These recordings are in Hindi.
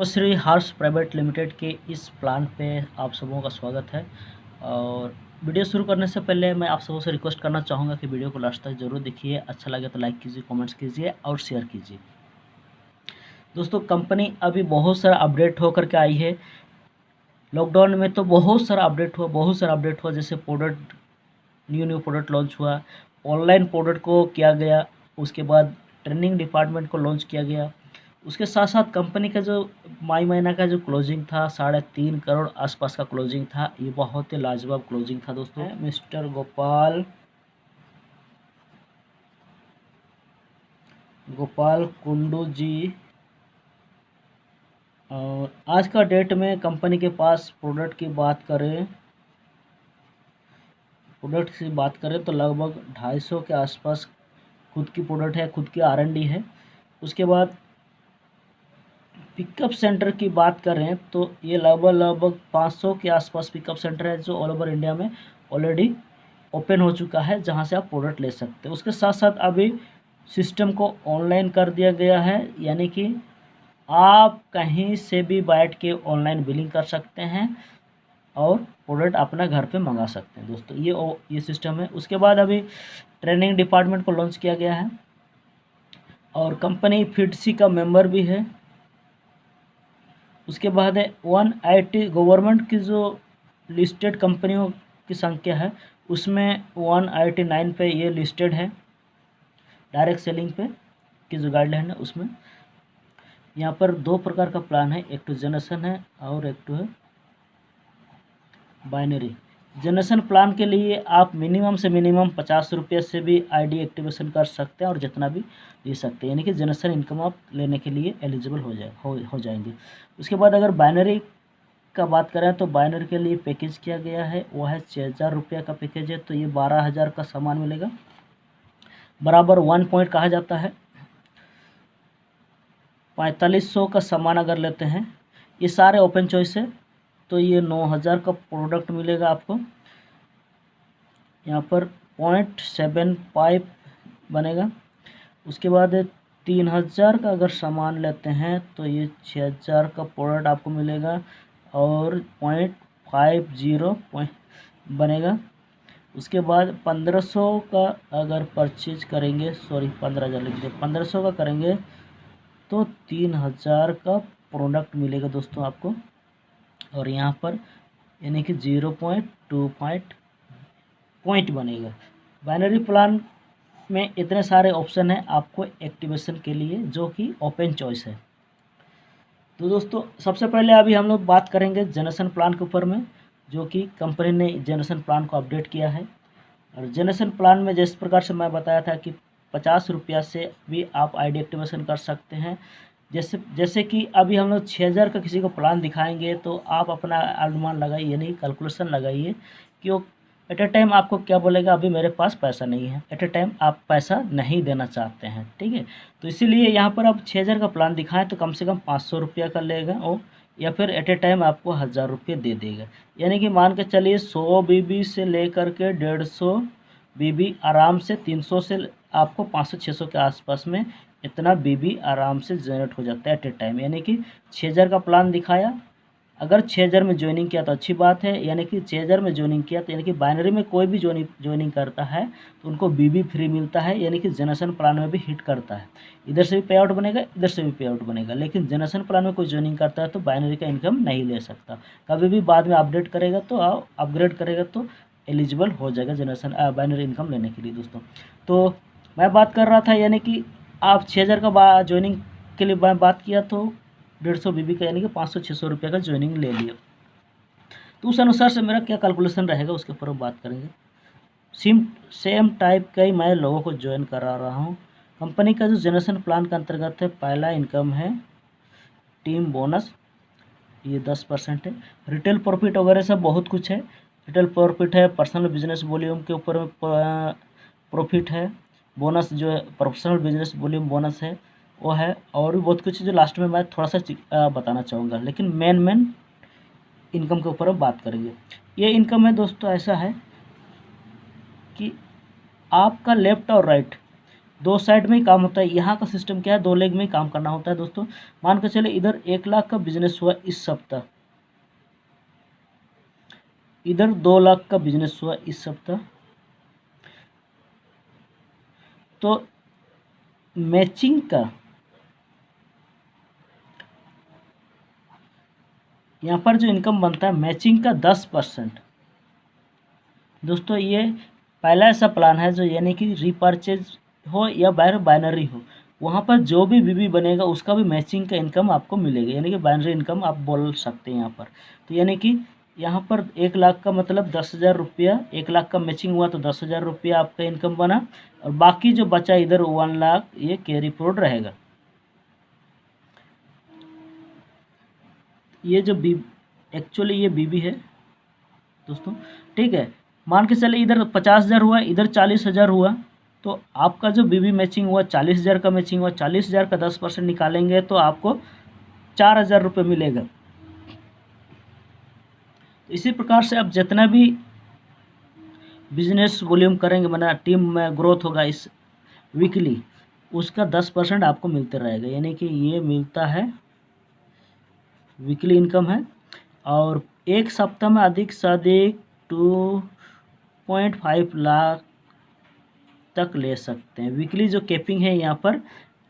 श्री हर्ष प्राइवेट लिमिटेड के इस प्लान पे आप सबों का स्वागत है। और वीडियो शुरू करने से पहले मैं आप सबों से रिक्वेस्ट करना चाहूँगा कि वीडियो को लास्ट तक ज़रूर देखिए। अच्छा लगे तो लाइक कीजिए, कमेंट्स कीजिए और शेयर कीजिए। दोस्तों, कंपनी अभी बहुत सारा अपडेट होकर के आई है। लॉकडाउन में तो बहुत सारा अपडेट हुआ, जैसे प्रोडक्ट न्यू प्रोडक्ट लॉन्च हुआ, ऑनलाइन प्रोडक्ट को किया गया, उसके बाद ट्रेनिंग डिपार्टमेंट को लॉन्च किया गया। उसके साथ साथ कंपनी का जो माई महीना का जो क्लोजिंग था 3.5 करोड़ आसपास का क्लोजिंग था। ये बहुत ही लाजवाब क्लोजिंग था दोस्तों। मिस्टर गोपाल कुंडू जी, और आज का डेट में कंपनी के पास प्रोडक्ट की बात करें तो लगभग 250 के आसपास खुद की प्रोडक्ट है, खुद की R&D है। उसके बाद पिकअप सेंटर की बात करें तो ये लगभग 500 के आसपास पिकअप सेंटर है जो ऑल ओवर इंडिया में ऑलरेडी ओपन हो चुका है, जहां से आप प्रोडक्ट ले सकते हैं। उसके साथ साथ अभी सिस्टम को ऑनलाइन कर दिया गया है, यानी कि आप कहीं से भी बैठ के ऑनलाइन बिलिंग कर सकते हैं और प्रोडक्ट अपना घर पे मंगा सकते हैं। दोस्तों, ये सिस्टम है। उसके बाद अभी ट्रेनिंग डिपार्टमेंट को लॉन्च किया गया है और कंपनी FIDC का मेंबर भी है। उसके बाद है 180 गवर्नमेंट की जो लिस्टेड कंपनियों की संख्या है, उसमें 189 पे ये लिस्टेड है। डायरेक्ट सेलिंग पे की जो गाइडलाइन है उसमें यहाँ पर 2 प्रकार का प्लान है, एक तो जनरेशन है और एक तो है बाइनरी। जनरेशन प्लान के लिए आप मिनिमम से मिनिमम 50 रुपये से भी ID एक्टिवेशन कर सकते हैं और जितना भी ले सकते हैं, यानी कि जनरेशन इनकम आप लेने के लिए एलिजिबल हो जाएंगे। उसके बाद अगर बाइनरी का बात करें तो बाइनरी के लिए पैकेज किया गया है, वो है 6000 रुपये का पैकेज है। तो ये 12,000 का सामान मिलेगा, बराबर 1 पॉइंट कहा जाता है। 4500 का सामान अगर लेते हैं, ये सारे ओपन चॉइस है, तो ये 9000 का प्रोडक्ट मिलेगा आपको। यहाँ पर 0.75 बनेगा। उसके बाद 3000 का अगर सामान लेते हैं तो ये 6000 का प्रोडक्ट आपको मिलेगा और 0.50 बनेगा। उसके बाद 1500 का अगर परचेज करेंगे, 15,000 लिख दीजिए, 1500 का करेंगे तो 3000 का प्रोडक्ट मिलेगा दोस्तों आपको। और यहाँ पर यानी कि 0.2 पॉइंट बनेगा। बाइनरी प्लान में इतने सारे ऑप्शन हैं आपको एक्टिवेशन के लिए, जो कि ओपन चॉइस है। तो दोस्तों, सबसे पहले अभी हम लोग बात करेंगे जनरेशन प्लान के ऊपर में, जो कि कंपनी ने जनरेशन प्लान को अपडेट किया है। और जनरेशन प्लान में जिस प्रकार से मैं बताया था कि 50 रुपया से भी आप ID एक्टिवेशन कर सकते हैं। जैसे कि अभी हम लोग 6000 का किसी को प्लान दिखाएंगे तो आप अपना अनुमान लगाइए, यानी कैलकुलेशन लगाइए कि वो एट ए टाइम आपको क्या बोलेगा, अभी मेरे पास पैसा नहीं है। एट ए टाइम आप पैसा नहीं देना चाहते हैं, ठीक है। तो इसीलिए यहाँ पर आप 6000 का प्लान दिखाएं तो कम से कम 500 रुपया का लेगा वो, या फिर एट ए टाइम आपको 1000 रुपये दे देगा। यानी कि मान के चलिए 100 BB से लेकर के 150 BB आराम से 300 से आपको 500-600 के आसपास में इतना BB आराम से जनरेट हो जाता है एट ए टाइम। यानी कि 6000 का प्लान दिखाया, अगर 6000 में ज्वाइनिंग किया तो अच्छी बात है, यानी कि 6000 में ज्वाइनिंग किया तो यानी कि बाइनरी में कोई भी ज्वाइनिंग करता है तो उनको BB फ्री मिलता है, यानी कि जनरेशन प्लान में भी हिट करता है। इधर से भी पे आउट बनेगा, इधर से भी पे आउट बनेगा। लेकिन जनरेशन प्लान में कोई ज्वाइनिंग करता है तो बाइनरी का इनकम नहीं ले सकता। कभी भी बाद में अपडेट करेगा तो अपग्रेड करेगा तो एलिजिबल हो जाएगा जनरेशन बाइनरी इनकम लेने के लिए दोस्तों। तो मैं बात कर रहा था, यानी कि आप 6000 का ज्वाइनिंग के लिए मैं बात किया तो 150 BB का, यानी कि 500-600 रुपये का ज्वाइनिंग ले लिया। तो उस अनुसार से मेरा क्या कैलकुलेशन रहेगा उसके ऊपर बात करेंगे। सेम टाइप का ही मैं लोगों को ज्वाइन करा रहा हूँ। कंपनी का जो जनरेशन प्लान के अंतर्गत है, पहला इनकम है टीम बोनस, ये 10% है। रिटेल प्रॉफिट वगैरह सब बहुत कुछ है। रिटेल प्रॉफिट है, पर्सनल बिजनेस वॉल्यूम के ऊपर प्रॉफिट है, बोनस जो है प्रोफेशनल बिजनेस वॉल्यूम बोनस है वो है, और भी बहुत कुछ जो लास्ट में मैं थोड़ा सा बताना चाहूँगा। लेकिन मेन इनकम के ऊपर हम बात करेंगे। ये इनकम है दोस्तों, ऐसा है कि आपका लेफ़्ट और राइट दो साइड में ही काम होता है। यहाँ का सिस्टम क्या है, दो लेग में ही काम करना होता है दोस्तों। मान के चले इधर 1 लाख का बिजनेस हुआ इस सप्ताह, इधर 2 लाख का बिजनेस हुआ इस सप्ताह, तो मैचिंग का यहाँ पर जो इनकम बनता है मैचिंग का 10% दोस्तों। ये पहला ऐसा प्लान है जो यानी कि रीपर्चेज हो या बाइनरी हो, वहाँ पर जो भी बीबी बनेगा उसका भी मैचिंग का इनकम आपको मिलेगा, यानी कि बाइनरी इनकम आप बोल सकते हैं यहाँ पर। तो यानी कि यहाँ पर 1 लाख का मतलब 10,000 रुपया, 1 लाख का मैचिंग हुआ तो 10,000 रुपया आपका इनकम बना, और बाकी जो बचा इधर 1 लाख ये कैरी फॉरवर्ड रहेगा। ये जो एक्चुअली ये बीबी है दोस्तों, ठीक है। मान के चले इधर 50,000 हुआ, इधर 40,000 हुआ, तो आपका जो बीबी मैचिंग हुआ 40,000 का मैचिंग हुआ, 40,000 का 10% निकालेंगे तो आपको 4,000 रुपये मिलेगा। इसी प्रकार से आप जितना भी बिजनेस वॉल्यूम करेंगे, मतलब टीम में ग्रोथ होगा इस वीकली, उसका 10% आपको मिलते रहेगा, यानी कि ये मिलता है वीकली इनकम है। और एक सप्ताह में अधिक से अधिक 2.5 लाख तक ले सकते हैं। वीकली जो कैपिंग है यहाँ पर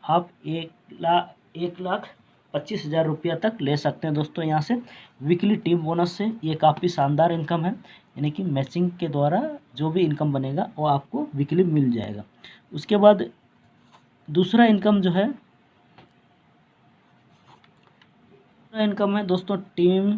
आप 1,25,000 रुपया तक ले सकते हैं दोस्तों यहाँ से वीकली टीम बोनस से। ये काफ़ी शानदार इनकम है, यानी कि मैचिंग के द्वारा जो भी इनकम बनेगा वो आपको वीकली मिल जाएगा। उसके बाद दूसरा इनकम जो है, इनकम है दोस्तों टीम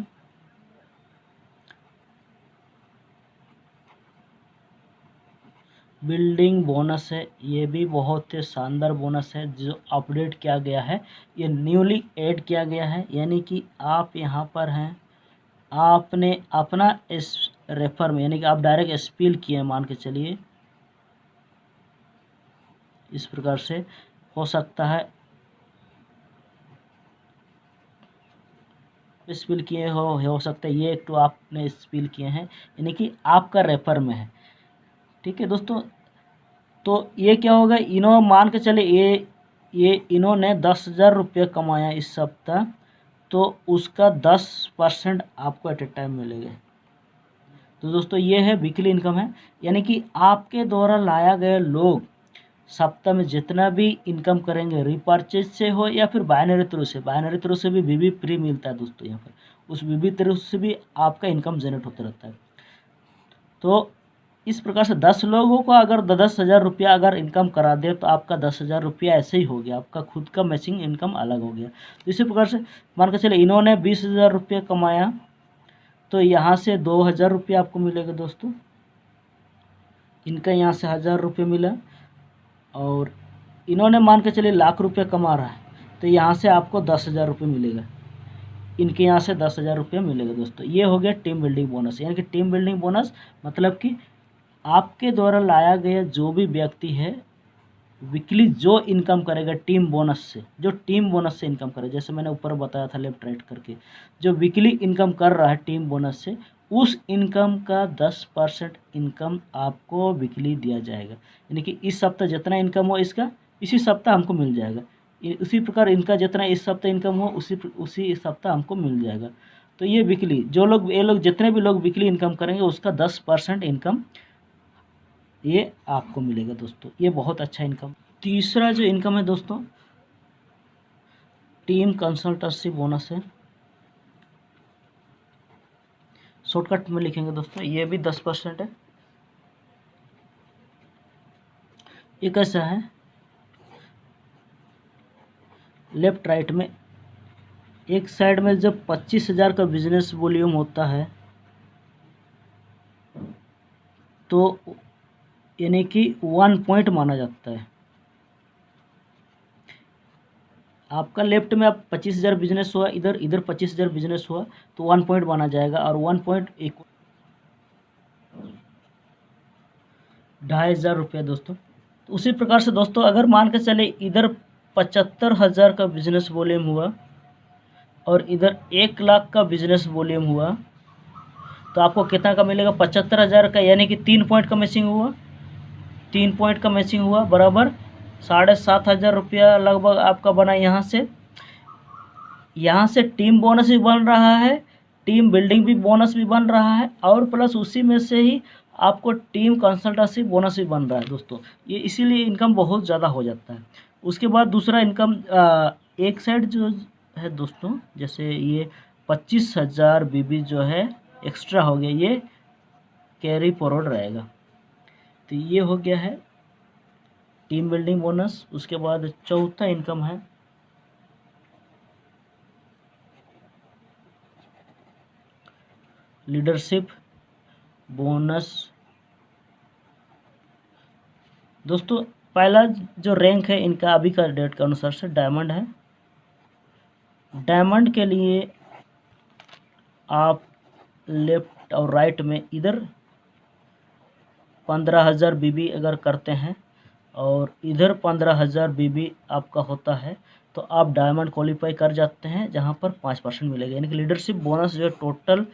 बिल्डिंग बोनस है। ये भी बहुत ही शानदार बोनस है जो अपडेट किया गया है, ये न्यूली ऐड किया गया है। यानी कि आप यहाँ पर हैं, आपने अपना इस रेफर में यानी कि आप डायरेक्ट स्पिल किए, मान के चलिए इस प्रकार से हो सकता है स्पिल किए हो सकता है ये तो आपने स्पिल किए हैं, यानी कि आपका रेफर में है, ठीक है दोस्तों। तो ये क्या होगा, मान के चले ये इन्होंने 10,000 रुपये कमाया इस सप्ताह, तो उसका 10% आपको एट ए टाइम मिलेगा। तो दोस्तों ये है वीकली इनकम है, यानी कि आपके द्वारा लाया गया लोग सप्ताह में जितना भी इनकम करेंगे, रिपर्चेज से हो या फिर बाइनरी थ्रू से भी बीबी फ्री मिलता है दोस्तों। यहाँ पर उस बीबी थ्रू से भी आपका इनकम जनरेट होता रहता है। तो इस प्रकार से 10 लोगों को अगर 10,000 रुपया अगर इनकम करा दे तो आपका 10,000 रुपया ऐसे ही हो गया, आपका खुद का मैचिंग इनकम अलग हो गया। तो इसी प्रकार से मान के चले इन्होंने 20,000 रुपया कमाया, तो यहाँ से 2,000 रुपया आपको मिलेगा दोस्तों, इनका यहाँ से 1,000 रुपये मिला। और इन्होंने मान के चलिए लाख रुपये कमा रहा है, तो यहाँ से आपको 10,000 रुपये मिलेगा, इनके यहाँ से 10,000 रुपये मिलेगा दोस्तों। ये हो गया टीम बिल्डिंग बोनस। यानी कि टीम बिल्डिंग बोनस मतलब कि आपके द्वारा लाया गया जो भी व्यक्ति है वीकली जो इनकम करेगा टीम बोनस से, जो टीम बोनस से इनकम करे, जैसे मैंने ऊपर बताया था लेफ्ट राइट करके, जो वीकली इनकम कर रहा है टीम बोनस से, उस इनकम का 10% इनकम आपको वीकली दिया जाएगा। यानी कि इस सप्ताह जितना इनकम हो इसका इसी सप्ताह हमको मिल जाएगा, उसी प्रकार इनका जितना इस सप्ताह इनकम हो उसी सप्ताह हमको मिल जाएगा। तो ये वीकली जो लोग जितने भी लोग वीकली इनकम करेंगे उसका 10% इनकम ये आपको मिलेगा दोस्तों। ये बहुत अच्छा इनकम। तीसरा जो इनकम है दोस्तों टीम कंसल्टेंसी बोनस है, शॉर्टकट में लिखेंगे दोस्तों, ये भी 10% है। ये कैसा है, लेफ्ट राइट में एक साइड में जब 25,000 का बिजनेस वॉल्यूम होता है तो यानी कि 1 पॉइंट माना जाता है। आपका लेफ्ट में आप 25,000 बिजनेस हुआ, इधर 25,000 बिजनेस हुआ तो 1 पॉइंट माना जाएगा, और 1 पॉइंट 2,500 रुपया दोस्तों। तो उसी प्रकार से दोस्तों अगर मान के चले इधर 75,000 का बिजनेस वॉल्यूम हुआ और इधर 1 लाख का बिजनेस वॉल्यूम हुआ, तो आपको कितना का मिलेगा, 75,000 का, यानी कि 3 पॉइंट का मैचिंग हुआ, 3 पॉइंट का मैचिंग हुआ बराबर ₹7,500 लगभग आपका बना। यहाँ से टीम बोनस भी बन रहा है, टीम बिल्डिंग भी बोनस भी बन रहा है, और प्लस उसी में से ही आपको टीम कंसल्टेंसी बोनस भी बन रहा है दोस्तों। ये इसीलिए इनकम बहुत ज़्यादा हो जाता है। उसके बाद दूसरा इनकम एक साइड जो है दोस्तों, जैसे ये 25,000 बीबी जो है एक्स्ट्रा हो गया, ये कैरी फॉरवर्ड रहेगा। तो ये हो गया है टीम बिल्डिंग बोनस। उसके बाद चौथा इनकम है लीडरशिप बोनस। दोस्तों पहला जो रैंक है इनका अभी का डेट के अनुसार से डायमंड है। डायमंड के लिए आप लेफ्ट और राइट में इधर 15,000 बीबी अगर करते हैं और इधर 15,000 बीबी आपका होता है तो आप डायमंड क्वालिफाई कर जाते हैं, जहां पर 5% मिलेगा। यानी कि लीडरशिप बोनस जो टोटल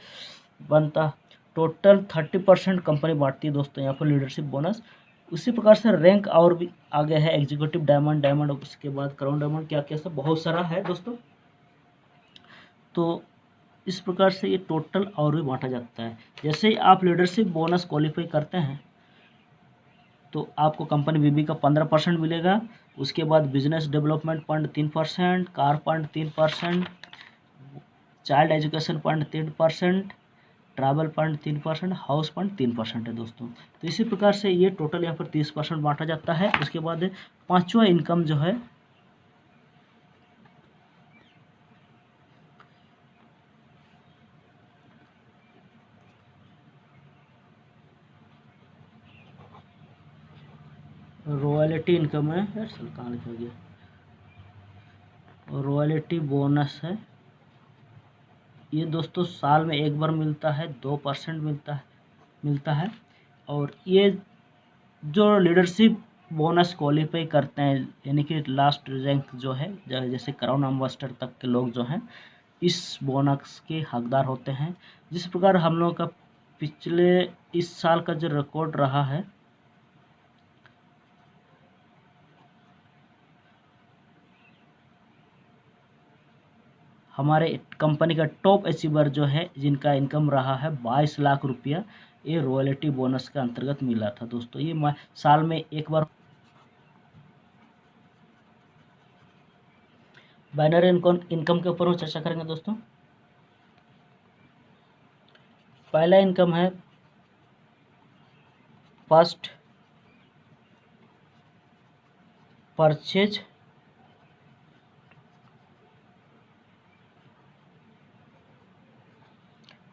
बनता, टोटल 30% कंपनी बांटती है दोस्तों यहाँ पर लीडरशिप बोनस। उसी प्रकार से रैंक और भी आगे है, एग्जीक्यूटिव डायमंड, डायमंड उसके बाद क्राउन डायमंड, क्या क्या सब बहुत सारा है दोस्तों। तो इस प्रकार से ये टोटल और भी बांटा जाता है। जैसे ही आप लीडरशिप बोनस क्वालिफाई करते हैं तो आपको कंपनी बीबी का 15% मिलेगा। उसके बाद business development fund 3%, car fund 3%, child education fund 3%, travel fund 3%, house fund 3% है दोस्तों। तो इसी प्रकार से ये टोटल यहाँ पर 30% बांटा जाता है। उसके बाद पांचवा इनकम जो है रॉयल्टी इनकम है। यार चल कहाँ लिखा गया, रॉयल्टी बोनस है। ये दोस्तों साल में एक बार मिलता है, 2% मिलता है। और ये जो लीडरशिप बोनस क्वालिफाई करते हैं, यानी कि लास्ट रैंक जो है, जैसे क्राउन एम्बेसडर तक के लोग जो हैं इस बोनस के हकदार होते हैं। जिस प्रकार हम लोग का पिछले इस साल का जो रिकॉर्ड रहा है, हमारे कंपनी का टॉप अचीवर जो है जिनका इनकम रहा है 22 लाख रुपया, ये रॉयल्टी बोनस के अंतर्गत मिला था दोस्तों। ये साल में एक बार। बाइनरी इनकम के ऊपर हम चर्चा करेंगे दोस्तों। पहला इनकम है फर्स्ट परचेज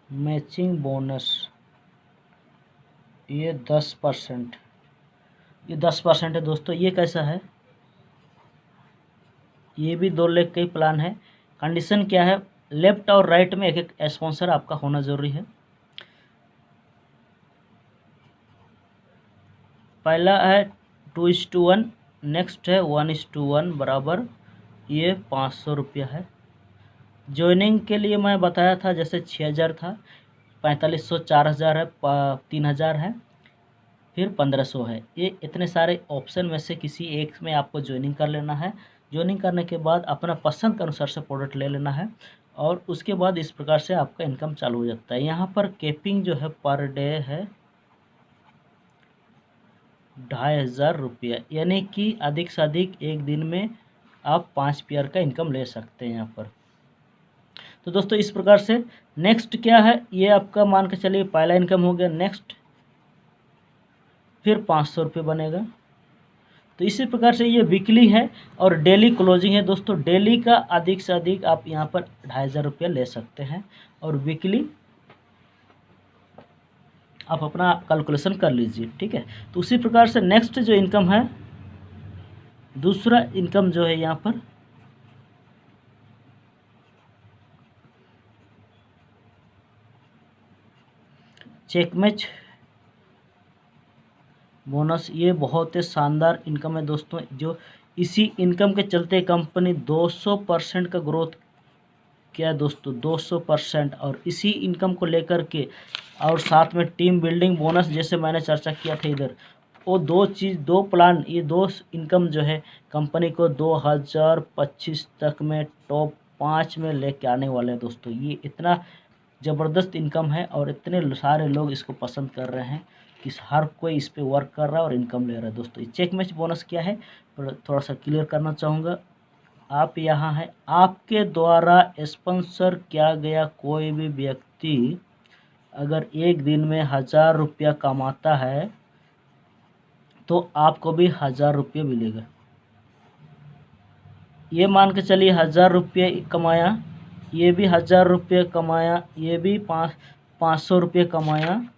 मैचिंग बोनस, ये 10%, ये 10% है दोस्तों। ये कैसा है, ये भी 2 लाख का ही प्लान है। कंडीशन क्या है, लेफ्ट और राइट में एक एक स्पॉन्सर आपका होना जरूरी है। पहला है 2:1, नेक्स्ट है 1:1 बराबर, ये 500 रुपया है। ज्वाइनिंग के लिए मैं बताया था, जैसे 6,000 था, 4500, 4,000 है, 3,000 है, फिर 1,500 है। ये इतने सारे ऑप्शन में से किसी एक में आपको ज्वाइनिंग कर लेना है। ज्वाइनिंग करने के बाद अपना पसंद के अनुसार से प्रोडक्ट ले लेना है, और उसके बाद इस प्रकार से आपका इनकम चालू हो जाता है। यहाँ पर कैपिंग जो है पर डे है 2,500 रुपया, यानी कि अधिक से अधिक एक दिन में आप 5 पेयर का इनकम ले सकते हैं यहाँ पर। तो दोस्तों इस प्रकार से नेक्स्ट क्या है, ये आपका मान के चलिए पहला इनकम हो गया। नेक्स्ट फिर 500 रुपये बनेगा। तो इसी प्रकार से ये वीकली है और डेली क्लोजिंग है दोस्तों। डेली का अधिक से अधिक आप यहाँ पर 2,500 रुपया ले सकते हैं, और वीकली आप अपना कैलकुलेशन कर लीजिए, ठीक है। तो उसी प्रकार से नेक्स्ट जो इनकम है, दूसरा इनकम जो है यहाँ पर चेक मैच बोनस, ये बहुत ही शानदार इनकम है दोस्तों। जो इसी इनकम के चलते कंपनी 200% का ग्रोथ किया है दोस्तों, 200%। और इसी इनकम को लेकर के और साथ में टीम बिल्डिंग बोनस, जैसे मैंने चर्चा किया था इधर, वो दो प्लान, ये दो इनकम जो है कंपनी को 2025 तक में टॉप 5 में लेके आने वाले हैं दोस्तों। ये इतना ज़बरदस्त इनकम है और इतने सारे लोग इसको पसंद कर रहे हैं कि हर कोई इस पे वर्क कर रहा है और इनकम ले रहा है दोस्तों। चेक मैच बोनस क्या है थोड़ा सा क्लियर करना चाहूँगा। आप यहाँ है, आपके द्वारा स्पॉन्सर किया गया कोई भी व्यक्ति अगर एक दिन में 1000 रुपया कमाता है तो आपको भी 1000 रुपये मिलेगा। ये मान के चलिए 1000 रुपये कमाया, ये भी 1000 रुपये कमाया, ये भी 500 रुपये कमाया,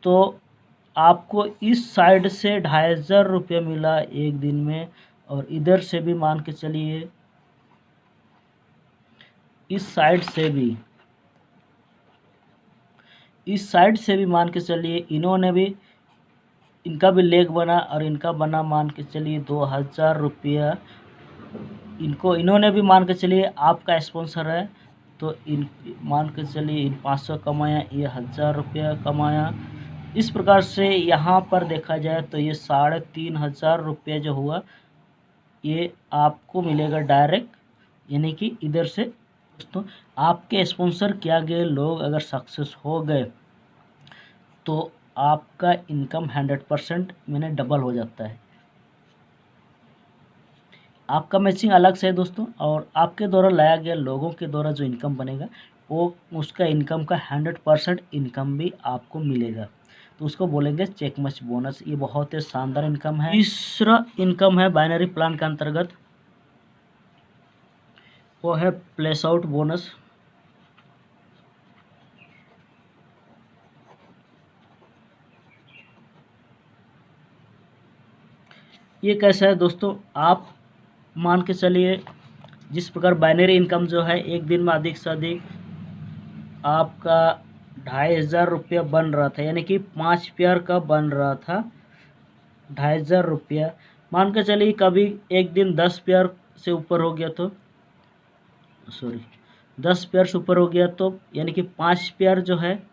तो आपको इस साइड से 2500 रुपये मिला एक दिन में। और इधर से भी मान के चलिए, इस साइड से भी मान के चलिए, इन्होंने भी, इनका भी लेग बना और इनका बना मान के चलिए 2000 रुपया। इन्होंने भी मान के चलिए आपका स्पॉन्सर है तो इन मान के चलिए इन 500 कमाया, ये 1000 रुपया कमाया। इस प्रकार से यहाँ पर देखा जाए तो ये 3500 रुपये जो हुआ ये आपको मिलेगा डायरेक्ट, यानी कि इधर से। दोस्तों आपके स्पॉन्सर किया गए लोग अगर सक्सेस हो गए तो आपका इनकम 100% मैंने डबल हो जाता है। आपका मैचिंग अलग से है दोस्तों, और आपके द्वारा लाया गया लोगों के द्वारा जो इनकम बनेगा वो उसका इनकम का 100% इनकम भी आपको मिलेगा, तो उसको बोलेंगे चेक मैच बोनस। ये बहुत ही शानदार इनकम है। तीसरा इनकम है बाइनरी प्लान के अंतर्गत, वो है प्लेस आउट बोनस। ये कैसा है दोस्तों, आप मान के चलिए जिस प्रकार बाइनरी इनकम जो है एक दिन में अधिक से अधिक आपका 2500 रुपया बन रहा था, यानी कि 5 पेयर का बन रहा था 2500 रुपया। मान के चलिए कभी एक दिन 10 पेयर से ऊपर हो गया तो 10 पेयर से ऊपर हो गया तो यानी कि 5 पेयर जो है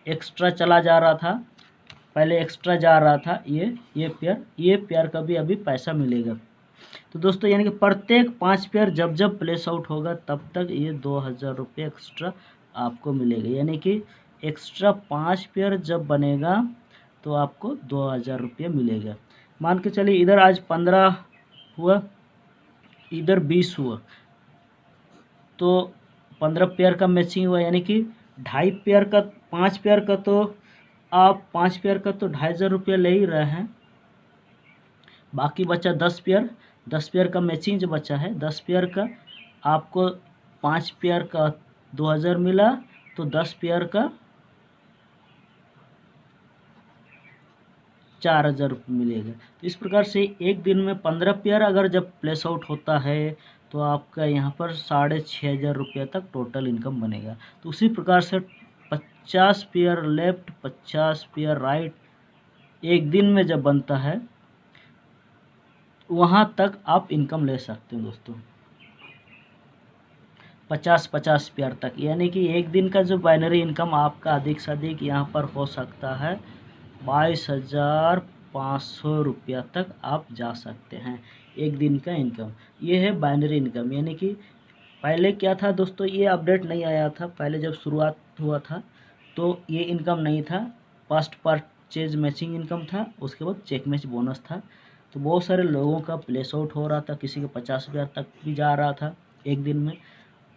एक्स्ट्रा चला जा रहा था, पहले एक्स्ट्रा जा रहा था ये पेयर का भी अभी पैसा मिलेगा। तो दोस्तों यानी कि प्रत्येक 5 पेयर जब प्लेस आउट होगा तब तक ये 2000 रुपये एक्स्ट्रा आपको मिलेगा, यानी कि एक्स्ट्रा 5 पेयर जब बनेगा तो आपको 2000 रुपये मिलेगा। मान के चलिए इधर आज 15 हुआ, इधर 20 हुआ, तो 15 पेयर का मैचिंग हुआ, यानी कि 2.5 पेयर का 5 पेयर का तो आप 5 पेयर का तो 2500 रुपये ले ही रहे हैं। बाकी बचा 10 पेयर, 10 पेयर का मैचिंग जो बचा है 10 पेयर का आपको 5 पेयर का 2000 मिला, तो 10 पेयर का 4000 रुपये मिलेगा। तो इस प्रकार से एक दिन में 15 पेयर अगर जब प्लेस आउट होता है तो आपका यहाँ पर 6500 रुपये तक टोटल इनकम बनेगा। तो उसी प्रकार से 50 पेयर लेफ्ट 50 पेयर राइट एक दिन में जब बनता है वहाँ तक आप इनकम ले सकते हो दोस्तों, 50-50 पेयर तक, यानी कि एक दिन का जो बाइनरी इनकम आपका अधिक से अधिक यहाँ पर हो सकता है 22,500 रुपया तक आप जा सकते हैं एक दिन का इनकम। ये है बाइनरी इनकम, यानी कि पहले क्या था दोस्तों, ये अपडेट नहीं आया था, पहले जब शुरुआत हुआ था तो ये इनकम नहीं था, फर्स्ट परचेज मैचिंग इनकम था, उसके बाद चेक मैच बोनस था। तो बहुत सारे लोगों का प्लेस आउट हो रहा था, किसी के 50,000 तक भी जा रहा था एक दिन में,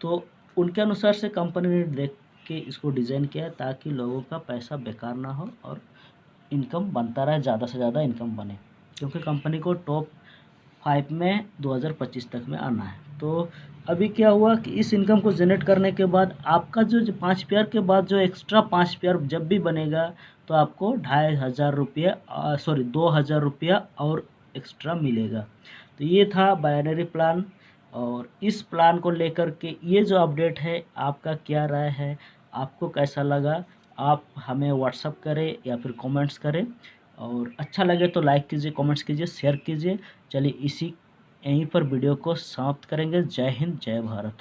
तो उनके अनुसार से कंपनी ने देख के इसको डिज़ाइन किया है ताकि लोगों का पैसा बेकार ना हो और इनकम बनता रहे, ज़्यादा से ज़्यादा इनकम बने, क्योंकि कंपनी को टॉप 5 में 2025 तक में आना है। तो अभी क्या हुआ कि इस इनकम को जनरेट करने के बाद आपका जो 5 पेयर के बाद जो एक्स्ट्रा 5 पेयर जब भी बनेगा तो आपको 2500 रुपया 2000 रुपया और एक्स्ट्रा मिलेगा। तो ये था बाइनरी प्लान, और इस प्लान को लेकर के ये जो अपडेट है आपका क्या राय है, आपको कैसा लगा, आप हमें व्हाट्सअप करें या फिर कमेंट्स करें, और अच्छा लगे तो लाइक कीजिए, कमेंट्स कीजिए, शेयर कीजिए। चलिए यहीं पर वीडियो को समाप्त करेंगे। जय हिंद, जय भारत।